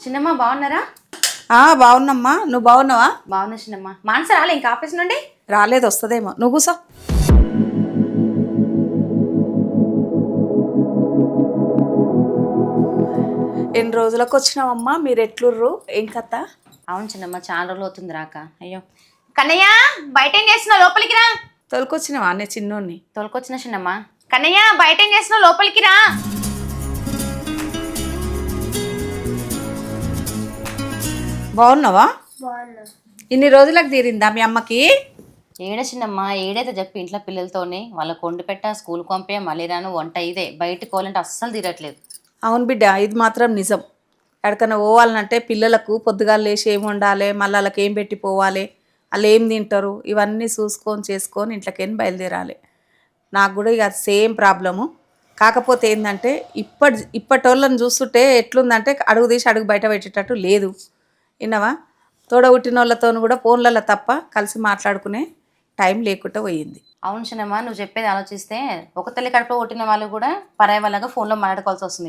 చిన్నమ్మ బాగున్నారా? బాగున్నమ్మా, నువ్వు బాగున్నావా? బాగున్నా చిన్నమ్మ. మానస రాలే ఇంకా ఆఫీస్ నుండి? రాలేదు, వస్తుందేమో. నువ్వు కూసో. ఎన్ని రోజులకు వచ్చినావమ్మా? మీరు ఎట్లుర్రు? ఏం కథ? అవును చిన్నమ్మ, చాలా రోజులు అవుతుంది రాక. అయ్యో కన్నయ్య, బయట ఏం చేస్తున్నావు? లోపలికి రా. తొలకొచ్చినావా అనే చిన్నోన్ని? తోలుకొచ్చిన చిన్నమ్మ. కన్నయ్య, బయట ఏం చేస్తున్నావు? లోపలికి రా. బాగున్నావా? ఇన్ని రోజులకు తీరిందా మీ అమ్మకి? ఏడ చిన్నమ్మ, ఏడైతే చెప్పి ఇంట్లో పిల్లలతోనే వాళ్ళకి వండి పెట్టా, స్కూల్కి పంపే, మళ్ళీ రాను వంట ఇదే. బయటకు పోవాలంటే అస్సలు తీరట్లేదు. అవును బిడ్డ, ఇది మాత్రం నిజం. ఎక్కడికైనా పోవాలంటే పిల్లలకు పొద్దుగాలు లేచి ఏం వండాలి, మళ్ళీ వాళ్ళకి ఏం పెట్టి పోవాలి, వాళ్ళు ఏం తింటారు, ఇవన్నీ చూసుకొని చేసుకొని ఇంట్లోకి బయలుదేరాలి. నాకు కూడా ఇక సేమ్ ప్రాబ్లము. కాకపోతే ఏంటంటే ఇప్పటోళ్ళని చూస్తుంటే ఎట్లుందంటే అడుగు తీసి అడుగు బయట పెట్టేటట్టు లేదు. విన్నావా? తోడబుట్టిన వాళ్ళతో కూడా ఫోన్లలో తప్ప కలిసి మాట్లాడుకునే టైం లేకుండా పోయింది. అవును చిన్నమ్మ, నువ్వు చెప్పేది ఆలోచిస్తే ఒక తల్లి కడుపులో పుట్టిన వాళ్ళు కూడా పరాయి వాళ్ళగా ఫోన్లో మాట్లాడుకోవాల్సి వస్తుంది.